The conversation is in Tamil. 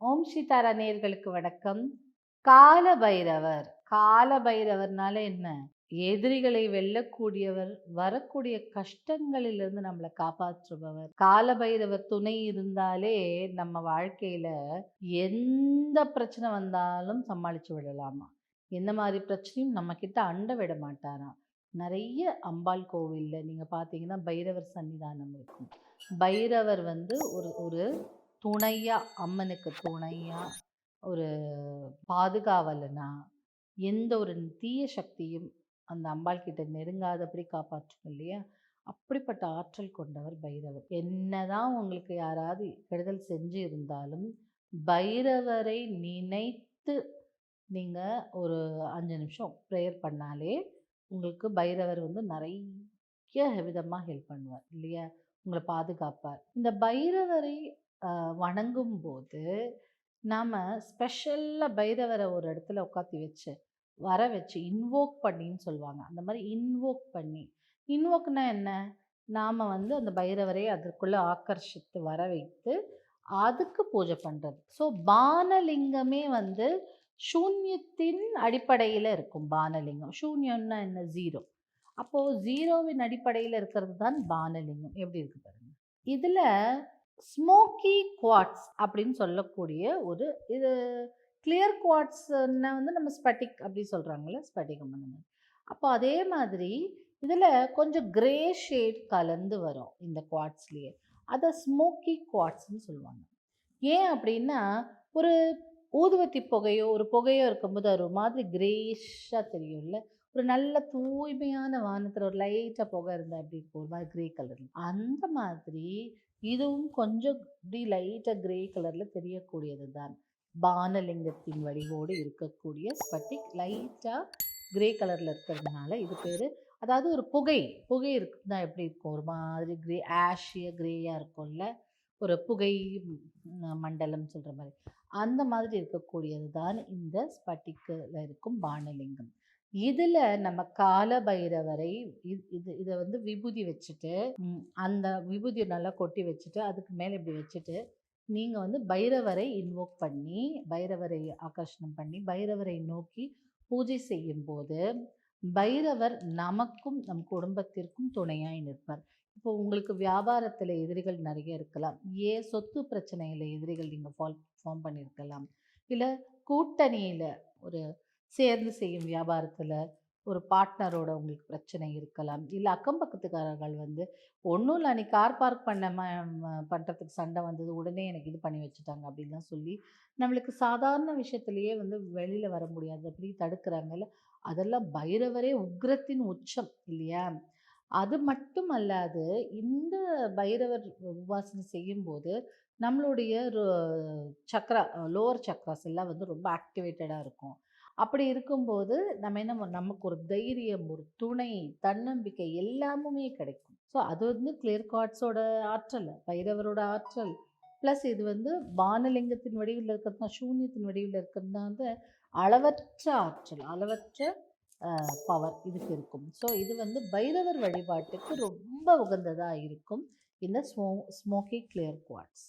ஓம் சீதாரா நேயர்களுக்கு வணக்கம். கால பைரவர். கால பைரவர்னால என்ன? எதிரிகளை வெல்லக்கூடியவர், வரக்கூடிய கஷ்டங்களிலிருந்து நம்மளை காப்பாற்றுபவர். கால பைரவர் துணை இருந்தாலே நம்ம வாழ்க்கையில எந்த பிரச்சனை வந்தாலும் சமாளிச்சு விடலாமா. எந்த மாதிரி பிரச்சனையும் நம்ம கிட்ட அண்ட விட மாட்டாராம். நிறைய அம்பாள் கோவில்ல நீங்க பார்த்தீங்கன்னா பைரவர் சன்னிதானம் இருக்கும். பைரவர் ஒரு ஒரு துணையா, அம்மனுக்கு துணையா, ஒரு பாதுகாவலனா, எந்த ஒரு தீய சக்தியும் அந்த அம்பாள் கிட்ட நெருங்காதபடி காப்பாற்றும் இல்லையா? அப்படிப்பட்ட ஆற்றல் கொண்டவர் பைரவர். என்னதான் உங்களுக்கு யாராவது கெடுதல் செஞ்சு இருந்தாலும் பைரவரை நினைத்து நீங்க ஒரு 5 நிமிஷம் ப்ரேயர் பண்ணாலே உங்களுக்கு பைரவர் நிறைய விதமாக ஹெல்ப் பண்ணுவார் இல்லையா? உங்களை பாதுகாப்பார். இந்த பைரவரை வணங்கும் போது நாம் ஸ்பெஷலாக பைரவரை ஒரு இடத்துல உட்காத்தி வச்சு வர வச்சு இன்வோக் பண்ணின்னு சொல்லுவாங்க. அந்த மாதிரி இன்வோக் பண்ணி, இன்வோக்னா என்ன? நாம் அந்த பைரவரை அதற்குள்ளே ஆக்கர்ஷித்து வர வைத்து அதுக்கு பூஜை பண்ணுறது. ஸோ பானலிங்கமே சூன்யத்தின் அடிப்படையில் இருக்கும். பானலிங்கம் சூன்யம்னா என்ன? 0. அப்போது 0வின் அடிப்படையில் இருக்கிறது தான் பானலிங்கம். எப்படி இருக்கு பாருங்க. இதில் ஸ்மோக்கி குவாட்ஸ் அப்படின்னு சொல்லக்கூடிய இது கிளியர் குவாட்ஸ்னா நம்ம ஸ்பட்டிக் அப்படி சொல்கிறாங்களே, ஸ்பட்டிகம் அந்த மாதிரி. அப்போ அதே மாதிரி இதில் கொஞ்சம் கிரே ஷேட் கலந்து வரும் இந்த குவாட்ஸ்லேயே. அதை ஸ்மோக்கி குவாட்ஸ்ன்னு சொல்லுவாங்க. ஏன் அப்படின்னா, ஒரு ஊதுவத்தி புகையோ ஒரு புகையோ இருக்கும்போது ஒரு மாதிரி கிரேஷாக தெரியும்ல. ஒரு நல்ல தூய்மையான வானத்தில் ஒரு லைட்டாக புகை இருந்தால் எப்படி இருக்கும்? ஒரு மாதிரி கிரே கலர். அந்த மாதிரி இதுவும் கொஞ்சம் இப்படி லைட்டாக கிரே கலரில் தெரியக்கூடியது தான். பானலிங்கத்தின் வடிவோடு இருக்கக்கூடிய ஸ்பட்டிக் லைட்டாக கிரே கலரில் இருக்கிறதுனால இது பேர். அதாவது ஒரு புகை இருக்குன்னா எப்படி இருக்கும்? ஒரு மாதிரி கிரே ஆஷியாக கிரேயாக இருக்கும்ல, ஒரு புகை மண்டலம் சொல்கிற மாதிரி. அந்த மாதிரி இருக்கக்கூடியது தான் இந்த ஸ்பட்டிக்கில் இருக்கும் பானலிங்கம். இதில் நம்ம கால பைரவரை இதை விபூதி வச்சுட்டு, அந்த விபூதியை நல்லா கொட்டி வச்சுட்டு அதுக்கு மேலே இப்படி வச்சுட்டு நீங்கள் பைரவரை இன்வோக் பண்ணி, பைரவரை ஆகர்ஷணம் பண்ணி, பைரவரை நோக்கி பூஜை செய்யும்போது பைரவர் நமக்கும் நம் குடும்பத்திற்கும் துணையாய் நிற்பார். இப்போ உங்களுக்கு வியாபாரத்தில் எதிரிகள் நிறைய இருக்கலாம். சொத்து பிரச்சனையில் எதிரிகள் நீங்கள் ஃபார்ம் பண்ணியிருக்கலாம். இல்லை கூட்டணியில் ஒரு சேர்ந்து செய்யும் வியாபாரத்தில் ஒரு பார்ட்னரோட உங்களுக்கு பிரச்சனை இருக்கலாம். இல்லை அக்கம் பக்கத்துக்காரர்கள் ஒன்றும் இல்லை, அன்றைக்கி கார் பார்க் பண்ணுறதுக்கு சண்டை வந்தது, உடனே எனக்கு இது பண்ணி வச்சுட்டாங்க அப்படின்லாம் சொல்லி நம்மளுக்கு சாதாரண விஷயத்துலேயே வெளியில் வர முடியாது அப்படி தடுக்கிறாங்கல்ல. அதெல்லாம் பைரவரே உக்ரத்தின் உச்சம் இல்லையா? அது மட்டும் அல்லாது இந்த பைரவர் உபாசனை செய்யும்போது நம்மளுடைய சக்ரா, லோவர் சக்ராஸ் எல்லாம் ரொம்ப ஆக்டிவேட்டடாக இருக்கும். அப்படி இருக்கும்போது நமக்கு ஒரு தைரியம், ஒரு துணை, தன்னம்பிக்கை எல்லாமுமே கிடைக்கும். ஸோ அது கிளியர் குவாட்ஸோட ஆற்றல், பைரவரோட ஆற்றல். ப்ளஸ் இது பானலிங்கத்தின் வடிவில் இருக்கிறதுனா, சூன்யத்தின் வடிவில் இருக்கிறதுனா அளவற்ற ஆற்றல், அளவற்ற பவர் இதுக்கு இருக்கும். ஸோ இது பைரவர் வழிபாட்டுக்கு ரொம்ப உகந்ததாக இருக்கும் இந்த ஸ்மோக்கி கிளியர் குவாட்ஸ்.